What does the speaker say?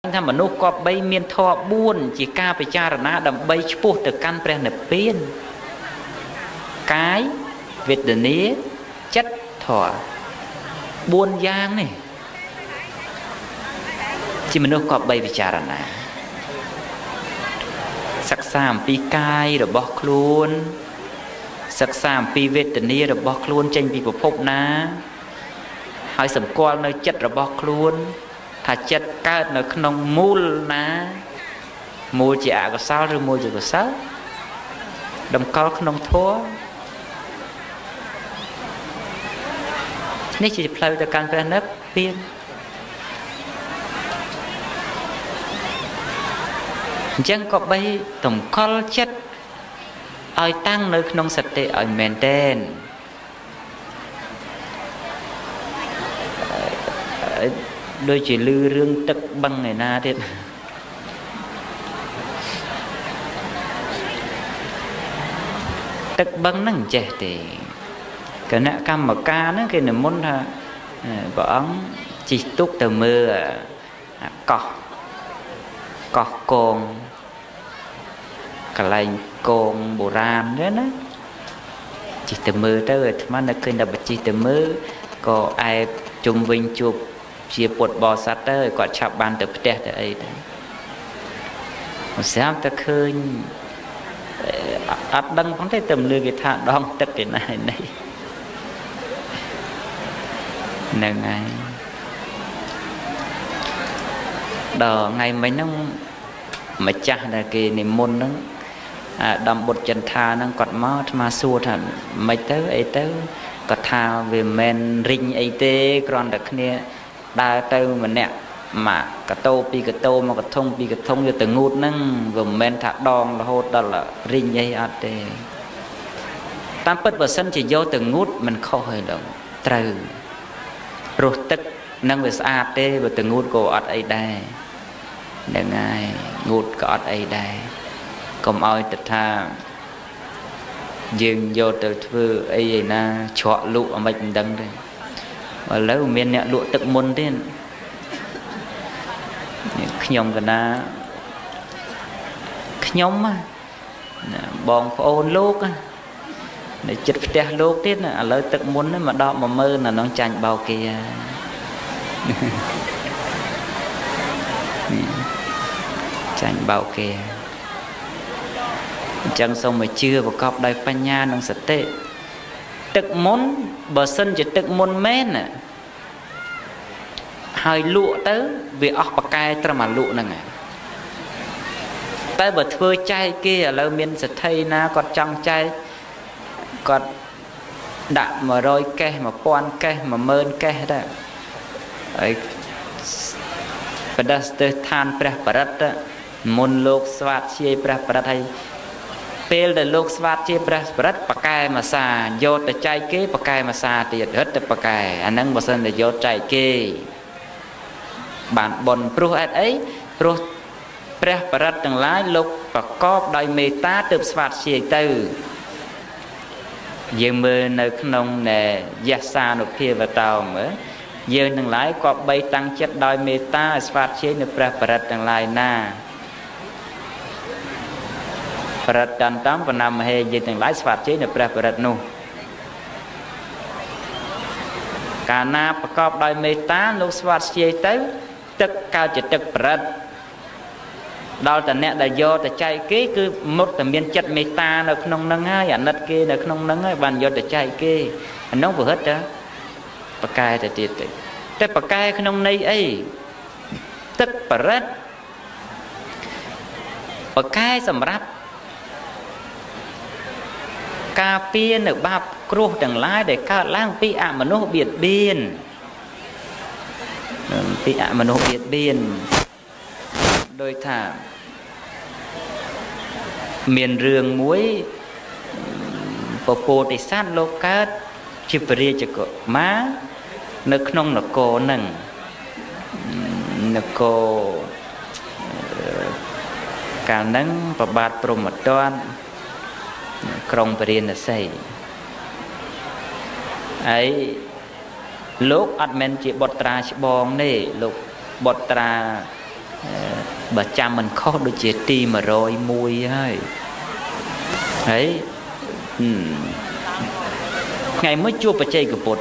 ថាមនុស្សក៏បីមានធម៌4ជាការពិចារណាដើម្បីឆ្ពោះទៅកាន់ព្រះនិព្វានកាយវេទនាចិត្តធម៌4យ៉ាងនេះជាមនុស្សក៏បីពិចារណាសិក្សាអំពីកាយរបស់ខ្លួនសិក្សាអំពីវេទនារបស់ខ្លួនចេញពីប្រភពណាហើយសម្គាល់នៅចិត្តរបស់ខ្លួនថាចិត្តកើតនៅក្នុងមូលណាមូលជាអកុសលឬមូលជាកុសលតម្កល់ក្នុងធម៌នេះជាផ្លូវទៅកាន់ព្រះនិព្វានអញ្ចឹងក៏បីតម្កល់ចិត្តឲ្យតាំងនៅក្នុងសតិឲ្យមែនតែនដូចជាលឺរឿងទឹកបឹងឯណាទៀតទឹកបឹងហ្នឹងចេះទេគណៈកម្មការហ្នឹងគេនិមន្តថាព្រះអង្គជិះទូកទៅមើលកោះកងកន្លែងកងបុរាណទេណាជិះទៅមើលទៅអាត្មានឹកឃើញតែបជិះទៅមើលក៏ឯជុំវិញជួបជាពុទ្ធបរិស័ទទៅគាត់ឆាប់បានទៅផ្ទះទៅអីទៅមិនស្រាប់តែឃើញអត់ដឹងផងទេតែលឺគេថាដងទឹកឯណានេះហ្នឹងហើយដល់ថ្ងៃមិញហ្នឹងម្ចាស់ដែលគេនិមន្តហ្នឹងអាដំបុត្រចន្ទថាហ្នឹងគាត់មកអាត្មាសួរថាមិនទៅអីទៅគាត់ថាវាមិនមែនរិញអីទេគ្រាន់តែគ្នាដើរទៅម្នាក់មកកតោពីកតោមកកធុងពីកធុងយកទៅងូតហ្នឹងវាមិនមែនថាដងរហូតដល់រិញអីអត់ទេតាមពិតបើសិនជាយកទៅងូតមិនខុសទេដល់ត្រូវព្រោះទឹកនឹងវាស្អាតទេបើទៅងូតក៏អត់អីដែរហ្នឹងហើយងូតក៏អត់អីដែរកុំឲ្យទៅថាយើងយកទៅធ្វើអីឯណាច្រកលក់អមិនដឹងទេឥឡូវមានអ្នកលក់ទឹកមុនទៀតខ្ញុំកណាខ្ញុំបងប្អូនលោកនៅចិត្តផ្ទះលោកទៀតឥឡូវទឹកមុនមកដល់10000អានោះចាញ់បោកគេចាញ់បោកគេអញ្ចឹងសូមឲ្យជឿប្រកបដោយបញ្ញានិងសតិទឹកមុនបើសិនជាទឹកមុនមែនហើយលក់ទៅវាអស់ប៉កែត្រឹមអាលក់ហ្នឹងតែបើធ្វើចែកគេឥឡូវមានសទ្ធិណាគាត់ចង់ចែកគាត់ដាក់100កេស1000កេស10000កេសដែរហើយបដិស្ទឋានព្រះបរិត្តមុនលោកស្វាតជាព្រះបរិត្តហើយពេលដែលលោកស្វាតជាព្រះបរិត្តបកែមួយសាយកទៅចែកគេបកែមួយសាទៀតរត់ទៅបកែអាហ្នឹងបើសិនតែយកចែកគេបានបុណ្យព្រោះអីព្រោះព្រះបរិត្តទាំងឡាយលោកប្រកបដោយមេត្តាទើបស្វាតជាទៅយើងមើលនៅក្នុងយសានុភាវតោមើលយើងទាំងឡាយក៏បីតាំងចិត្តដោយមេត្តាឲ្យស្វាតជានៅព្រះបរិត្តទាំងឡាយណាបរិត្តន្តំបណាមហេយើងទាំងឡាយស្វាតជ័យនៅព្រះបរិត្តនោះកាលណាប្រកបដោយមេត្តាលោកស្វាតជ័យទៅទឹកកើតជាទឹកបរិត្តដល់តែអ្នកដែលយកទៅចែកគេគឺមុតតែមានចិត្តមេត្តានៅក្នុងហ្នឹងហើយអាណិតគេនៅក្នុងហ្នឹងហើយបានយកទៅចែកគេអានោះប្រហិតទៅបកែទៅទៀតតែបកែក្នុងន័យអីទឹកបរិត្តបកែសម្រាប់ការពារនៅបាបគ្រោះទាំងឡាយដែលកើតឡើងពីអមនុស្សបៀតបៀនពីអមនុស្សបៀតបៀនដោយថាមានរឿងមួយពពោធិសត្វលោកកើតជាពរាជកុមារនៅក្នុងនគរនឹងនគរកាលហ្នឹងប្របាទព្រហ្មទត្តក្រុងពរាណសីហើយលោកអត់មែនជាបុត្រាច្បងទេលោកបុត្រា bà cha mình khó đôi chia ti mà rồi mùi hơi đấy ngày mới chua bà chay của bột